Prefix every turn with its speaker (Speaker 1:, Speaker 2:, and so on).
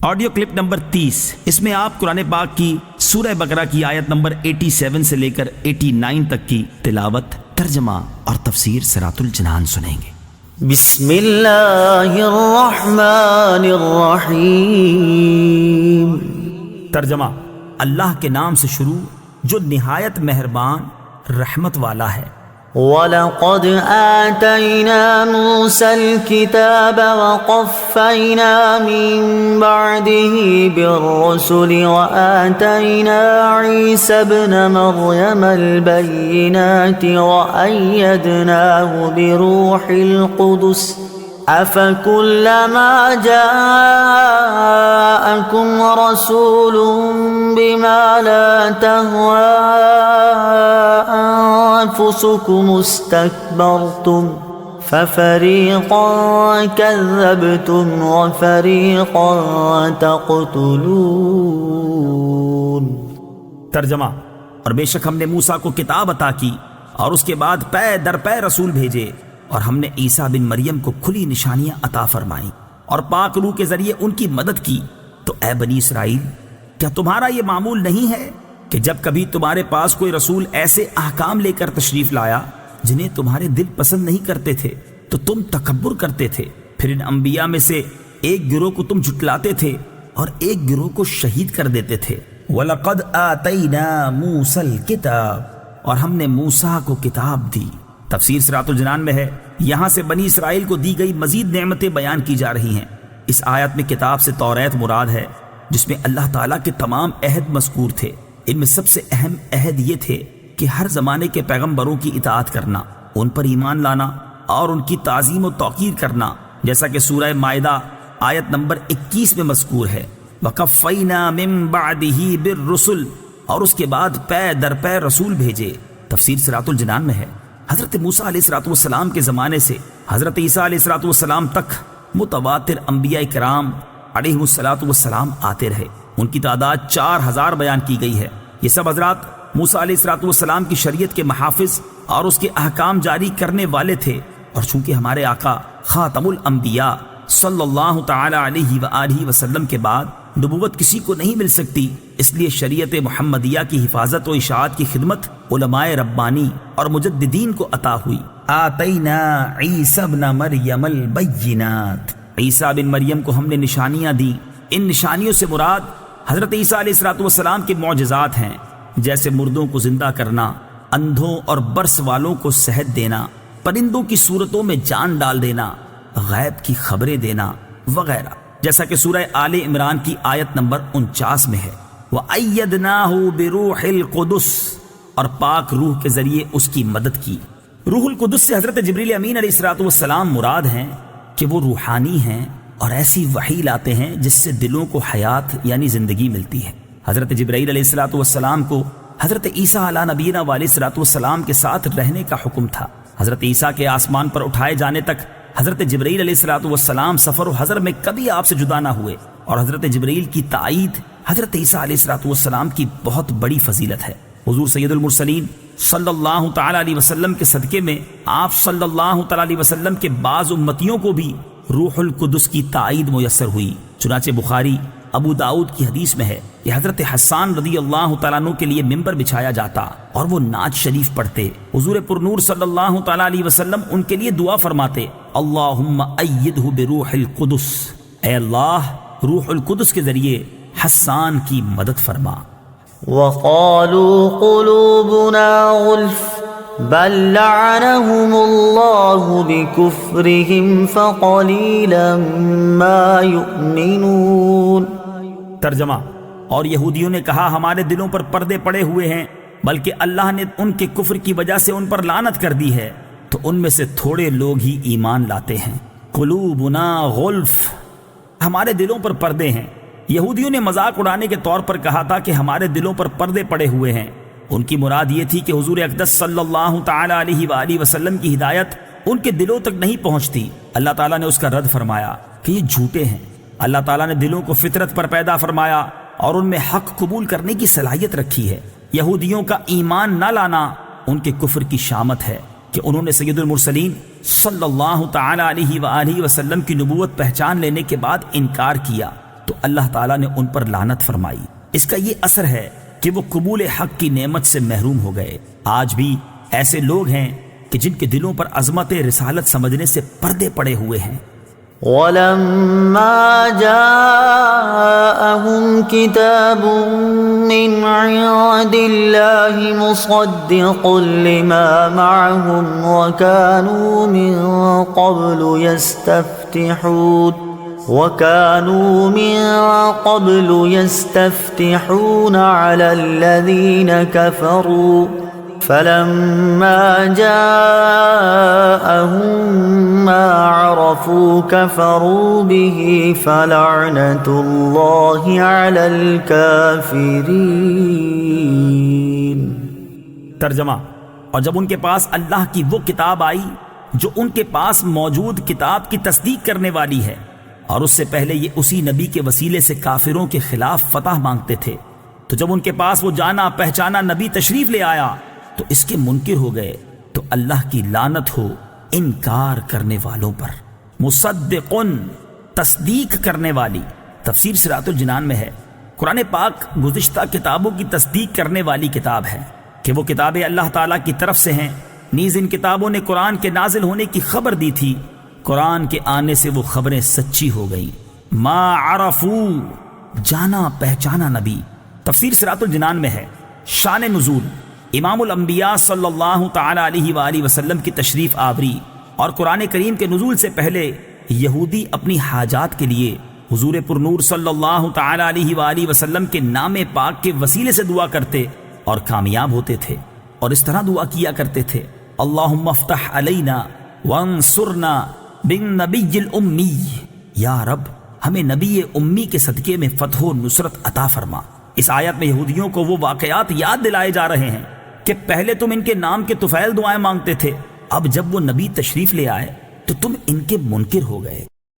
Speaker 1: Audio clip number 30، اس میں آپ قرآن پاک کی سورہ بقرہ کی آیت نمبر 87 سے لے کر 89 تک کی تلاوت، ترجمہ اور تفسیر صراط الجنان سنیں گے۔
Speaker 2: بسم اللہ الرحمن الرحیم۔
Speaker 1: ترجمہ، اللہ کے نام سے شروع جو نہایت مہربان رحمت والا ہے۔
Speaker 2: وَلَقَدْ آتَيْنَا مُوسَى الْكِتَابَ وَقَفَّيْنَا مِن بَعْدِهِ بِالرُّسُلِ وَآتَيْنَا عِيسَى ابْنَ مَرْيَمَ الْبَيِّنَاتِ وَأَيَّدْنَاهُ بِرُوحِ الْقُدُسِ أَفَكُلَّمَا جَاءَكُمْ رَسُولٌ بِمَا لَا تَهْوَىٰ أَنفُسُكُمُ اسْتَكْبَرْتُمْ فَفَرِيقًا كَذَّبْتُمْ وَفَرِيقًا تَقْتُلُونَ۔
Speaker 1: ترجمہ، اور بے شک ہم نے موسیٰ کو کتاب عطا کی اور اس کے بعد پے در پے رسول بھیجے، اور ہم نے عیسیٰ بن مریم کو کھلی نشانیاں عطا فرمائیں اور پاک روح کے ذریعے ان کی مدد کی۔ تو اے بنی اسرائیل، کیا تمہارا یہ معمول نہیں ہے کہ جب کبھی تمہارے پاس کوئی رسول ایسے احکام لے کر تشریف لایا جنہیں تمہارے دل پسند نہیں کرتے تھے تو تم تکبر کرتے تھے، پھر ان انبیاء میں سے ایک گروہ کو تم جھٹلاتے تھے اور ایک گروہ کو شہید کر دیتے تھے۔ وَلَقَدْ آتَيْنَا مُوسَى الْكِتَابَ، اور ہم نے موسیٰ کو کتاب دی۔ تفسیر صراط الجنان میں ہے، یہاں سے بنی اسرائیل کو دی گئی مزید نعمتیں بیان کی جا رہی ہیں۔ اس آیت میں کتاب سے توریت مراد ہے، جس میں اللہ تعالیٰ کے تمام عہد مذکور تھے۔ ان میں سب سے اہم عہد یہ تھے کہ ہر زمانے کے پیغمبروں کی اطاعت کرنا، ان پر ایمان لانا اور ان کی تعظیم و توقیر کرنا، جیسا کہ سورہ مائدہ آیت نمبر 21 میں مذکور ہے۔ وَقَفَّيْنَا مِن بَعْدِهِ بِالرُّسُلِ، اور اس کے بعد پے در پے رسول بھیجے۔ تفسیر صراط الجنان میں ہے، حضرت موسیٰ علیہ السلام کے زمانے سے حضرت عیسیٰ علیہ السلام تک متواتر انبیاء کرام علیہ السلام آتے رہے۔ ان کی تعداد 4000 بیان کی گئی ہے۔ یہ سب حضرات موسیٰ علیہ السلام کی شریعت کے محافظ اور اس کے احکام جاری کرنے والے تھے، اور چونکہ ہمارے آقا خاتم الانبیاء صلی اللہ تعالی علیہ وآلہ وسلم کے بعد نبوت کسی کو نہیں مل سکتی، اس لیے شریعت محمدیہ کی حفاظت و اشاعت کی خدمت علماء ربانی اور مجددین کو عطا ہوئی۔ آتینا عیسی ابن مریم البینات، عیسیٰ بن مریم کو ہم نے نشانیاں دی۔ ان نشانیوں سے مراد حضرت عیسیٰ علیہ السلام کے معجزات ہیں، جیسے مردوں کو زندہ کرنا، اندھوں اور برس والوں کو صحت دینا، پرندوں کی صورتوں میں جان ڈال دینا، غیب کی خبریں دینا وغیرہ، جیسا کہ سورہ آل عمران کی آیت نمبر 49 میں ہے۔ وَأَيَّدْنَاهُ بِرُوحِ الْقُدُسِ، اور پاک روح کے ذریعے اس کی مدد کی۔ روح القدس سے حضرت جبریل امین علیہ السلام مراد ہیں کہ وہ روحانی ہیں اور ایسی وحی لاتے ہیں جس سے دلوں کو حیات یعنی زندگی ملتی ہے۔ حضرت جبرائیل علیہ السلام کو حضرت عیسیٰ علیہ نبینا علیہ السلام کے ساتھ رہنے کا حکم تھا۔ حضرت عیسیٰ کے آسمان پر اٹھائے جانے تک حضرت جبرائیل علیہ السلام سفر و حضر میں کبھی آپ سے جدا نہ ہوئے، اور حضرت جبرائیل کی تائید حضرت عیسیٰ علیہ السلام کی بہت بڑی فضیلت ہے۔ حضور سید المرسلین صلی اللہ تعالی علیہ وسلم کے صدقے میں آپ صلی اللہ تعالی علیہ وسلم کے بعض امتیوں کو بھی روح القدس کی تائید میسر ہوئی۔ چنانچہ بخاری ابو داؤد کی حدیث میں ہے کہ حضرت حسان رضی اللہ تعالیٰ عنہ کے لیے ممبر بچھایا جاتا اور وہ نعت شریف پڑھتے۔ حضور پرنور صلی اللہ تعالیٰ علیہ وسلم ان کے لیے دعا فرماتے، اللہم ایدہ بروح القدس، اے اللہ روح القدس کے ذریعے حسان کی مدد فرما۔
Speaker 2: وَقَالُوا قُلُوبُنَا غُلْفٌ بَل لَّعَنَهُمُ اللَّهُ بِكُفْرِهِمْ فَقَلِيلًا مَّا يُؤْمِنُونَ۔
Speaker 1: ترجمہ، اور یہودیوں نے کہا ہمارے دلوں پر پردے پڑے ہوئے ہیں، بلکہ اللہ نے ان کے کفر کی وجہ سے ان پر لعنت کر دی ہے، تو ان میں سے تھوڑے لوگ ہی ایمان لاتے ہیں۔ قلوبنا غلف، ہمارے دلوں پر پردے ہیں۔ یہودیوں نے مذاق اڑانے کے طور پر کہا تھا کہ ہمارے دلوں پر پردے پڑے ہوئے ہیں۔ ان کی مراد یہ تھی کہ حضور اقدس صلی اللہ تعالی علیہ وآلہ وسلم کی ہدایت ان کے دلوں تک نہیں پہنچتی۔ اللہ تعالیٰ نے اس کا رد فرمایا کہ یہ جھوٹے ہیں۔ اللہ تعالیٰ نے دلوں کو فطرت پر پیدا فرمایا اور ان میں حق قبول کرنے کی صلاحیت رکھی ہے۔ یہودیوں کا ایمان نہ لانا ان کے کفر کی شامت ہے کہ انہوں نے سید المرسلین صلی اللہ تعالی علیہ وآلہ وسلم کی نبوت پہچان لینے کے بعد انکار کیا۔ تو اللہ تعالیٰ نے ان پر لعنت فرمائی۔ اس کا یہ اثر ہے کہ وہ قبول حق کی نعمت سے محروم ہو گئے۔ آج بھی ایسے لوگ ہیں کہ جن کے دلوں پر عظمت رسالت سمجھنے سے پردے پڑے ہوئے ہیں۔
Speaker 2: وَلَمَّا جَاءَهُمْ كِتَابٌ مِّنْ عِندِ اللَّهِ مُصَدِّقٌ لِّمَا مَعَهُمْ وَكَانُوا مِن قَبْلُ يَسْتَفْتِحُونَ عَلَى الَّذِينَ كَفَرُوا فَلَمَّا جَاءَهُم مَّا عَرَفُوا كَفَرُوا بِهِ فَلَعْنَةُ اللَّهِ عَلَى الْكَافِرِينَ۔
Speaker 1: ترجمہ: اور جب ان کے پاس اللہ کی وہ کتاب آئی جو ان کے پاس موجود کتاب کی تصدیق کرنے والی ہے، اور اس سے پہلے یہ اسی نبی کے وسیلے سے کافروں کے خلاف فتح مانگتے تھے، تو جب ان کے پاس وہ جانا پہچانا نبی تشریف لے آیا تو اس کے منکر ہو گئے، تو اللہ کی لعنت ہو انکار کرنے والوں پر۔ مصدقن، تصدیق کرنے والی۔ تفسیر صراط الجنان میں ہے، قرآن پاک گزشتہ کتابوں کی تصدیق کرنے والی کتاب ہے کہ وہ کتابیں اللہ تعالیٰ کی طرف سے ہیں۔ نیز ان کتابوں نے قرآن کے نازل ہونے کی خبر دی تھی، قرآن کے آنے سے وہ خبریں سچی ہو گئیں۔ ما عرفو، جانا پہچانا نبی۔ تفسیر صراط الجنان میں ہے، شان نزول۔ امام الانبیاء صلی اللہ تعالی علیہ وآلہ وسلم کی تشریف آوری اور قرآن کریم کے نزول سے پہلے یہودی اپنی حاجات کے لیے حضور پرنور صلی اللہ تعالی علیہ وآلہ وسلم کے نام پاک کے وسیلے سے دعا کرتے اور کامیاب ہوتے تھے، اور اس طرح دعا کیا کرتے تھے: اللہم افتح علینا وانصرنا بالنبی الامی، یا رب ہمیں نبی امی کے صدقے میں فتح و نصرت عطا فرما۔ اس آیت میں یہودیوں کو وہ واقعات یاد دلائے جا رہے ہیں کہ پہلے تم ان کے نام کے طفیل دعائیں مانگتے تھے، اب جب وہ نبی تشریف لے آئے تو تم ان کے منکر ہو گئے۔